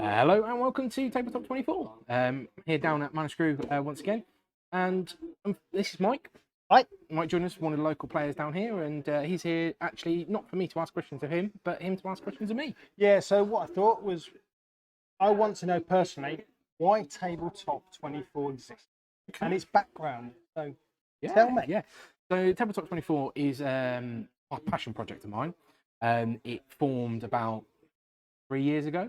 Hello and welcome to Tabletop 24. Here down at Manascrew once again, and this is Mike. Hi. Mike joined us, one of the local players down here, and he's here actually not for me to ask questions of him, but him to ask questions of me. Yeah, so what I thought was, I want to know personally why Tabletop 24 exists and its background. So tell me. Yeah. So Tabletop 24 is a passion project of mine. It formed about 3 years ago,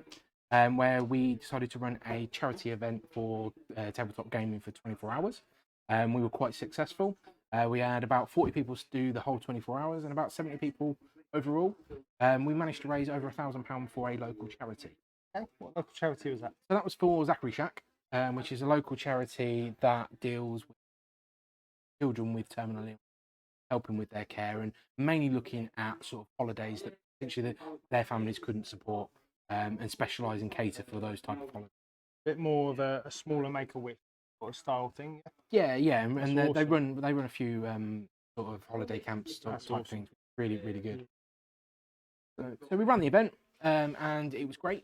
where we decided to run a charity event for tabletop gaming for 24 hours. We were quite successful. We had about 40 people to do the whole 24 hours and about 70 people overall. We managed to raise over £1,000 for a local charity. Okay. What local charity was that? So that was for Zachary Shack, which is a local charity that deals with children with terminal illness, helping with their care and mainly looking at sort of holidays that essentially their families couldn't support, and specialise and cater for those type of holidays. A bit more of a smaller Make-A-Wish sort of style thing. Yeah, and Awesome. they run a few sort of holiday camps type awesome. things. Really good. So we ran the event, and it was great.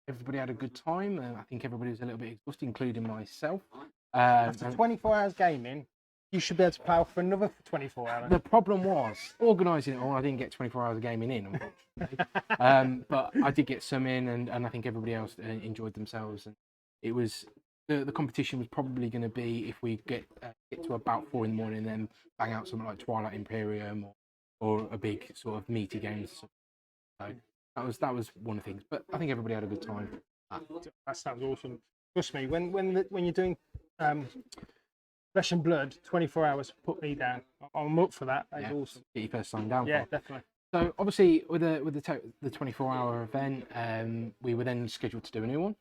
Everybody had a good time. I think everybody was a little bit exhausted, including myself. After 24 hours gaming, you should be able to plough for another 24 hours. The problem was organising it all. I didn't get 24 hours of gaming in, unfortunately. But I did get some in, and I think everybody else enjoyed themselves. And it was the competition was probably going to be if we get to about 4 in the morning, then bang out something like Twilight Imperium or a big sort of meaty game. So that was one of the things. But I think everybody had a good time. That sounds awesome. Trust me, when you're doing Flesh and Blood 24 hours, put me down. I'm up for that. That's awesome. Get your first sign down. Yeah, definitely. So obviously with the 24-hour event, we were then scheduled to do a new one,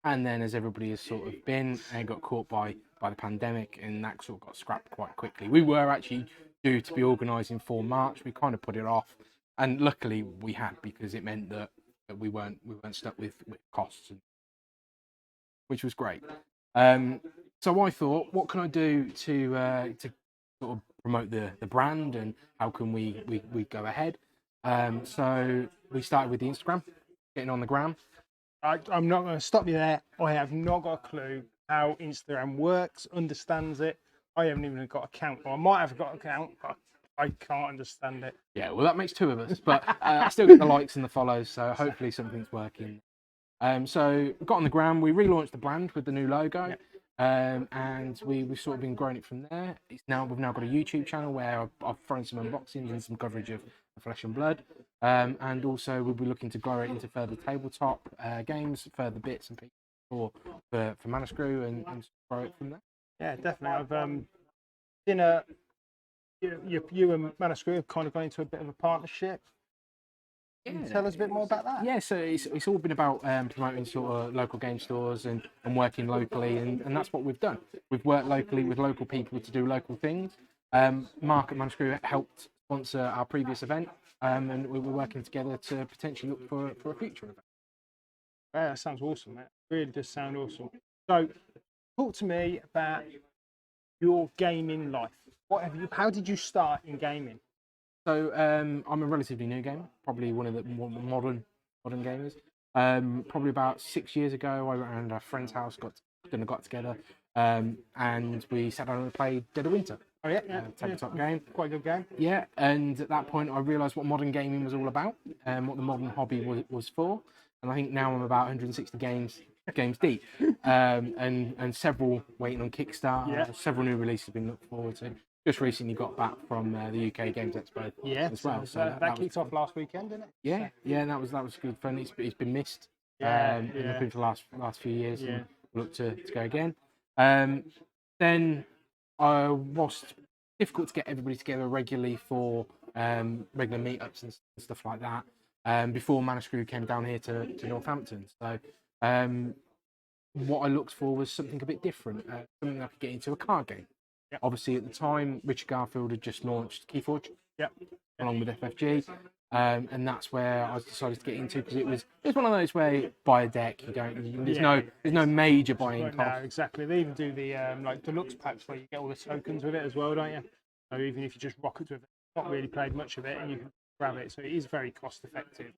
and then as everybody has sort of been and got caught by the pandemic, and that sort of got scrapped quite quickly. We were actually due to be organising for March. We kind of put it off, and luckily we had, because it meant that we weren't stuck with costs, which was great. So I thought, what can I do to sort of promote the brand, and how can we go ahead? So we started with the Instagram, getting on the gram. I'm not going to stop you there. I have not got a clue how Instagram works, understands it. I haven't even got an account. Or I might have got an account, but I can't understand it. Yeah, well, that makes 2 of us, but I still get the likes and the follows, so hopefully something's working. So we got on the gram. We relaunched the brand with the new logo. Yep. And we've sort of been growing it from there. We've now got a YouTube channel where I've thrown some unboxings and some coverage of Flesh and Blood, and also we'll be looking to grow it into further tabletop games, further bits and pieces for Manascrew, and grow it from there. Yeah, definitely. I've seen you and Manascrew have kind of gone into a bit of a partnership. Can you tell us a bit more about that? Yeah, so it's all been about promoting sort of local game stores and working locally, and that's what we've done. We've worked locally with local people to do local things. Mark at Manascrew helped sponsor our previous event, and we were working together to potentially look for a future event. Yeah, that sounds awesome. That really does sound awesome. So, talk to me about your gaming life. How did you start in gaming? So I'm a relatively new gamer, probably one of the more modern gamers. Probably about 6 years ago, I went around our friend's house, got together, and we sat down and played Dead of Winter. Oh yeah, tabletop game. Quite a good game. Yeah, and at that point I realised what modern gaming was all about, and what the modern hobby was for. And I think now I'm about 160 games deep, and several waiting on Kickstarter. Yeah. Several new releases have been looked forward to. Just recently got back from the UK Games Expo as well. So that kicked off last weekend, didn't it? Yeah, and that was good fun. It's been missed. For the last few years. Yeah. And look to go again. Then was difficult to get everybody together regularly for regular meetups and stuff like that. Before Manascrew came down here to Northampton, so what I looked for was something a bit different, something I could get into, a card game. Yep. Obviously, at the time, Richard Garfield had just launched Keyforge, along with FFG, and that's where I decided to get into, because it was one of those where you buy a deck, there's no major buying cost. No, exactly. They even do the like deluxe packs where you get all the tokens with it as well, don't you? So even if you just rock it with it, not really played much of it, and you can grab it, so it is very cost effective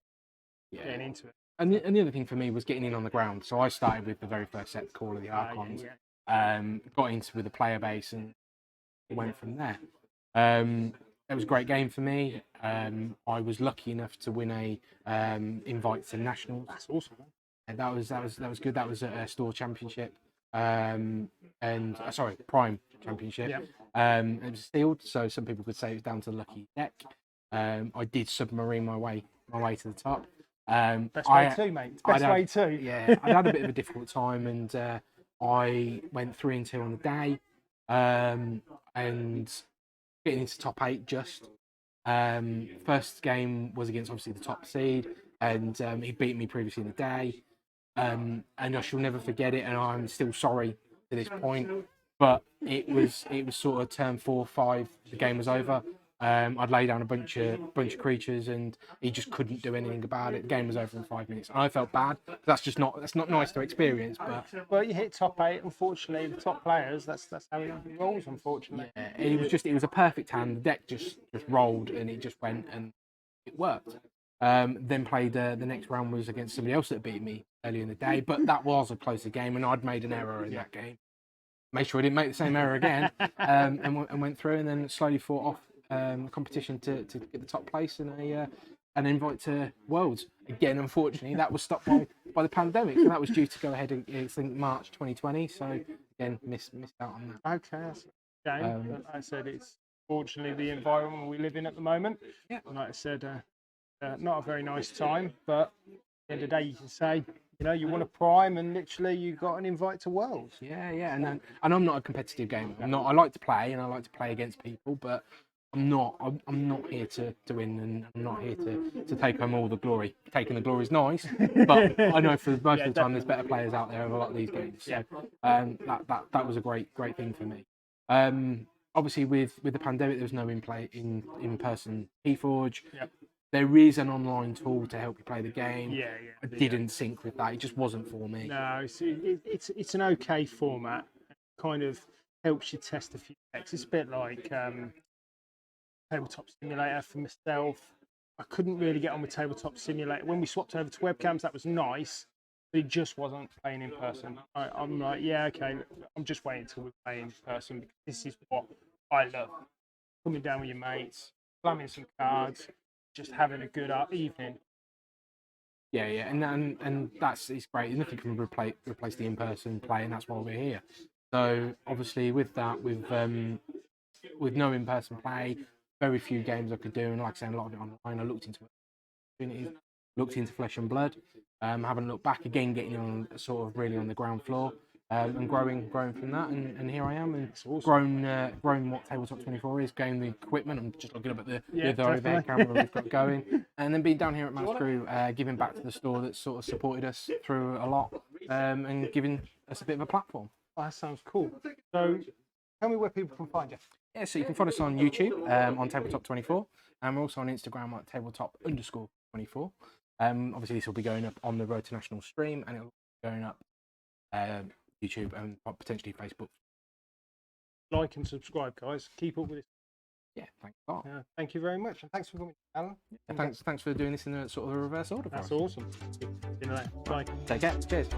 getting into it. And the other thing for me was getting in on the ground. So I started with the very first set, the Call of the Archons. Got into with the player base and went from there. It was a great game for me. I was lucky enough to win a invite to nationals. That's awesome. And that was good. That was a store championship, and sorry, prime championship. It was sealed, so some people could say it was down to the lucky deck. I did submarine my way to the top. Best way too, mate. Best way too. Yeah, I had a bit of a difficult time, and I went 3-2 on the day, and getting into top 8 just. First game was against obviously the top seed, and he beat me previously in the day. And I shall never forget it, and I'm still sorry to this point. But it was sort of turn 4, 5. The game was over. I'd lay down a bunch of creatures, and he just couldn't do anything about it. The game was over in 5 minutes, and I felt bad. That's not nice to experience. But well, you hit top 8. Unfortunately, the top players. That's how it rolls. Unfortunately, yeah, it was a perfect hand. The deck just rolled, and it just went, and it worked. Then played the next round was against somebody else that beat me earlier in the day, but that was a closer game, and I'd made an error in that game. Made sure I didn't make the same error again, and went through, and then slowly fought off the competition to get the top place and an invite to Worlds. Again, unfortunately, that was stopped by the pandemic, and that was due to go ahead in I think March 2020. So again, missed out on that. Okay, that's a shame. Like I said, it's fortunately the environment we live in at the moment. Yeah. And like I said, not a very nice time, but at the end of the day, you can say, you won a prime, and literally you got an invite to Worlds. Yeah, and I'm not a competitive gamer. I like to play, and I like to play against people, but I'm not here to win, and I'm not here to take home all the glory. Taking the glory is nice, but I know for most of the time there's better players out there in a lot of these games. So that was a great thing for me. Obviously with the pandemic, there was no in-person Keyforge. There is an online tool to help you play the game. I didn't sync with that. It just wasn't for me. No, it's an okay format. It kind of helps you test a few decks. It's a bit like Tabletop Simulator for myself. I couldn't really get on with Tabletop Simulator. When we swapped over to webcams, that was nice, but it just wasn't playing in person. I'm like, yeah, okay, I'm just waiting until we play in person, because this is what I love. Coming down with your mates, slamming some cards, just having a good evening. Yeah, and it's great. Nothing can replace the in-person play, and that's why we're here. So obviously with that, with no in-person play, very few games I could do, and like I say, a lot of it online. I looked into opportunities, looked into Flesh and Blood, having looked back again, getting on sort of really on the ground floor, and growing from that, and here I am, and awesome. grown what Tabletop 24 is, growing the equipment. I'm just looking up at the overhead camera we've got going, and then being down here at Manascrew, giving back to the store that sort of supported us through a lot, and giving us a bit of a platform. Oh, that sounds cool. So tell me where people can find you. Yeah, so you can follow us on YouTube on Tabletop 24, and we're also on Instagram at Tabletop_24. Obviously, this will be going up on the Road to National stream, and it'll be going up YouTube and potentially Facebook. Like and subscribe, guys. Keep up with it. Yeah, thanks a lot. Thank you very much, and thanks for coming, Alan. Thanks for doing this in a sort of a reverse order. That's awesome. See you later. Bye. Take care. Cheers.